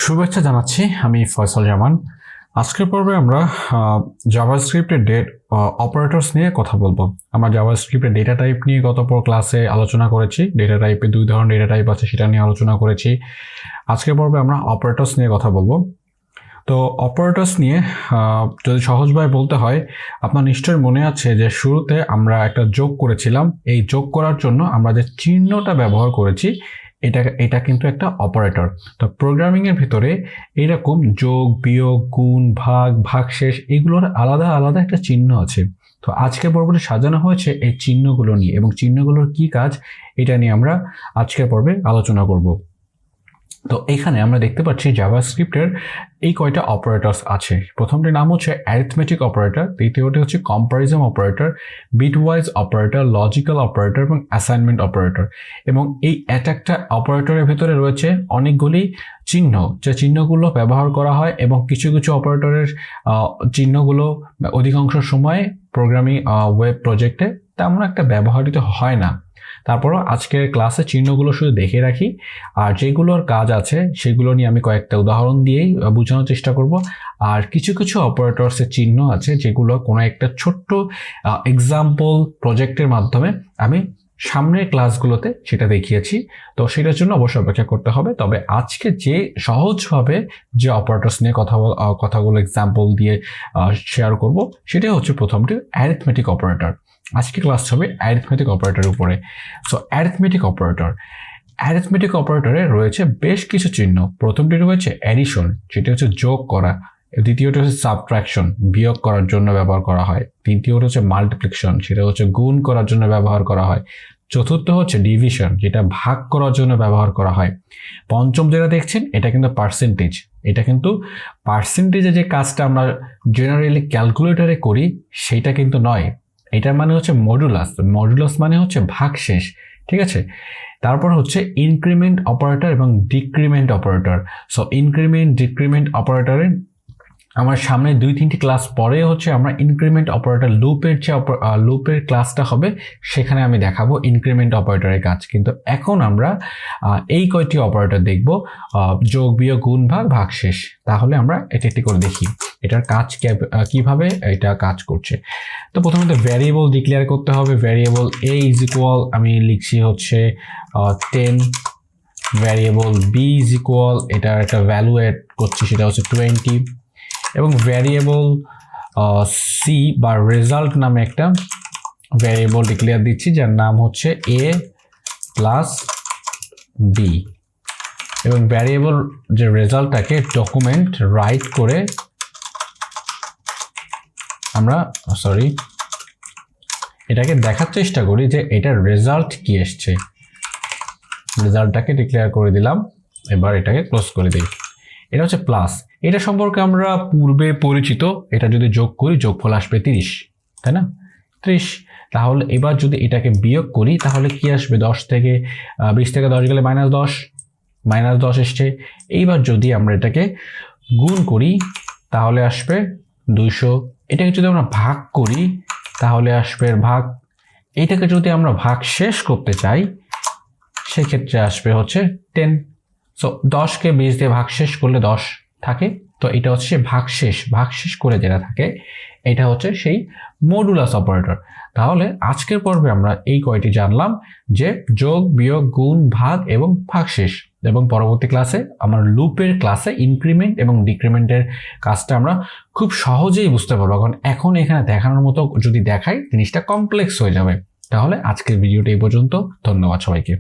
শুভেচ্ছা জানাচ্ছি, আমি ফয়সাল জামান। আজকের পর্বে আমরা জাভাস্ক্রিপ্টের অপারেটরস নিয়ে কথা বলবো। আমরা জাভাস্ক্রিপ্টের ডেটা টাইপ নিয়ে গত ক্লাসে আলোচনা করেছি। ডেটা টাইপে দুই ধরনের ডেটা টাইপ আছে, সেটা নিয়ে আলোচনা করেছি। আজকের পর্বে আমরা অপারেটরস নিয়ে কথা বলবো। তো অপারেটরস নিয়ে যদি সহজভাবে বলতে হয়, আপনার নিশ্চয়ই মনে আছে যে শুরুতে আমরা একটা যোগ করেছিলাম। এই যোগ করার জন্য আমরা যে চিহ্নটা ব্যবহার করেছি এটা কিন্তু একটা অপারেটর। তো প্রোগ্রামিংয়ের ভিতরে এইরকম যোগ, বিয়োগ, গুণ, ভাগ, ভাগশেষ এগুলোর আলাদা আলাদা একটা চিহ্ন আছে। তো আজকের পর্বটি সাজানো হয়েছে এই চিহ্নগুলো নিয়ে, এবং চিহ্নগুলোর কি কাজ এটা নিয়ে আমরা আজকের পর্বে আলোচনা করব। তো এখানে আমরা দেখতে পাচ্ছি জাভাস্ক্রিপ্টের এই কয়টা অপারেটরস আছে। প্রথমটির নাম হচ্ছে অ্যারিথমেটিক অপারেটর, দ্বিতীয়টি হচ্ছে comparison operator, bitwise operator, logical operator এবং অ্যাসাইনমেন্ট অপারেটর। এবং এই একটা অপারেটরের ভিতরে রয়েছে অনেকগুলি চিহ্ন, যে চিহ্নগুলো ব্যবহার করা হয়, এবং কিছু কিছু অপারেটরের চিহ্নগুলো অধিকাংশ সময় প্রোগ্রামিং ওয়েব প্রজেক্টে তেমন একটা ব্যবহৃত হয় না। তারপরও আজকের ক্লাসে চিহ্নগুলো শুধু দেখে রাখি, আর যেগুলোর কাজ আছে সেগুলো নিয়ে আমি কয়েকটা উদাহরণ দিয়েই বোঝানোর চেষ্টা করব। আর কিছু কিছু অপারেটরসের চিহ্ন আছে যেগুলো কোনো একটা ছোট্ট এক্সাম্পল প্রজেক্টের মাধ্যমে আমি সামনের ক্লাসগুলোতে সেটা দেখিয়েছি। তো সেটার জন্য অবশ্যই অপেক্ষা করতে হবে। তবে আজকে যে সহজভাবে যে অপারেটরস নিয়ে কথাগুলো এক্সাম্পল দিয়ে শেয়ার করব, সেটাই হচ্ছে প্রথমটি অ্যারিথমেটিক অপারেটর। আজকে ক্লাস হবে অ্যারিথমেটিক অপারেটরের উপরে। সো অ্যারিথমেটিক অপারেটরে রয়েছে বেশ কিছু চিহ্ন। প্রথমটি রয়েছে অ্যাডিশন, যেটা হচ্ছে যোগ করা। দ্বিতীয়টি হচ্ছে সাবট্রাকশন, বিয়োগ করার জন্য ব্যবহার করা হয়। তৃতীয়টি হচ্ছে মাল্টিপ্লিকেশন, সেটা হচ্ছে গুণ করার জন্য ব্যবহার করা হয়। চতুর্থ হচ্ছে ডিভিশন, যেটা ভাগ করার জন্য ব্যবহার করা হয়। পঞ্চম যেটা দেখছেন এটা কিন্তু পার্সেন্টেজ। এটা কিন্তু পার্সেন্টেজে যে কাজটা আমরা জেনারেলি ক্যালকুলেটরে করি সেইটা কিন্তু নয়। এটার মানে হচ্ছে মডুলাস মানে হচ্ছে ভাগশেষ, ঠিক আছে। তারপর হচ্ছে ইনক্রিমেন্ট অপারেটর এবং decrement operator. So increment, decrement অপারেটরে আমার সামনে 2-3টি ক্লাস পরে হচ্ছে আমরা ইনক্রিমেন্ট অপারেটর লুপের ক্লাসটা হবে, সেখানে আমি দেখাবো ইনক্রিমেন্ট অপারেটরের কাজ। কিন্তু এখন আমরা এই কয়টি অপারেটর দেখব, যোগ, বিয়োগ, গুণ, ভাগ, ভাগশেষ। তাহলে আমরা এটি একটি করে দেখি এটার কাজ কিভাবে এটা কাজ করছে। তো প্রথমে তো ভ্যারিয়েবল ডিক্লেয়ার করতে হবে। ভ্যারিয়েবল a ইজ ইকুয়াল, আমি লিখছি হচ্ছে 10, ভ্যারিয়েবল b ইজ ইকুয়াল, এটার একটা ভ্যালু এড করছি, সেটা হচ্ছে 20, এবং ভ্যারিয়েবল c বা রেজাল্ট নামে একটা ভ্যারিয়েবল ডিক্লেয়ার দিচ্ছি, যার নাম হচ্ছে a প্লাস b। এবং ভ্যারিয়েবল যে রেজাল্টটাকে ডকুমেন্ট রাইট করে আমরা এটাকে দেখার চেষ্টা করি যে এটার রেজাল্ট কি এসছে। রেজাল্টটাকে ডিক্লেয়ার করে দিলাম, এবার এটাকে ক্লোজ করে দিই। এটা হচ্ছে প্লাস। এটা সম্পর্কে আমরা পূর্বে পরিচিত। এটা যদি যোগ করি যোগফল আসবে 30, তাই না? 30। তাহলে এবার যদি এটাকে বিয়োগ করি তাহলে কি আসবে? 20 থেকে 10 গেলে -10 এসছে। এইবার যদি আমরা এটাকে গুণ করি তাহলে আসবে 200। এটাকে যদি আমরা ভাগ করি তাহলে আসবে ভাগ। এটাকে যদি আমরা ভাগ শেষ করতে চাই সেক্ষেত্রে আসবে হচ্ছে 10। সো 10কে 20 দিয়ে ভাগ শেষ করলে 10 থাকে। তো এটা হচ্ছে ভাগশেষ করে যেটা থাকে এটা হচ্ছে সেই মডুলাস অপারেটর। তাহলে আজকের পর্বে আমরা এই কয়টি জানলাম, যে যোগ, বিয়োগ, গুণ, ভাগ এবং ভাগশেষ। এবং পরবর্তী ক্লাসে আমরা লুপের ক্লাসে ইনক্রিমেন্ট এবং ডিক্রিমেন্টের কাজটা আমরা খুব সহজেই বুঝতে পারবো, কারণ এখন এখানে দেখানোর মতো যদি দেখাই জিনিসটা কমপ্লেক্স হয়ে যাবে। তাহলে আজকের ভিডিওটা এই পর্যন্ত। ধন্যবাদ সবাইকে।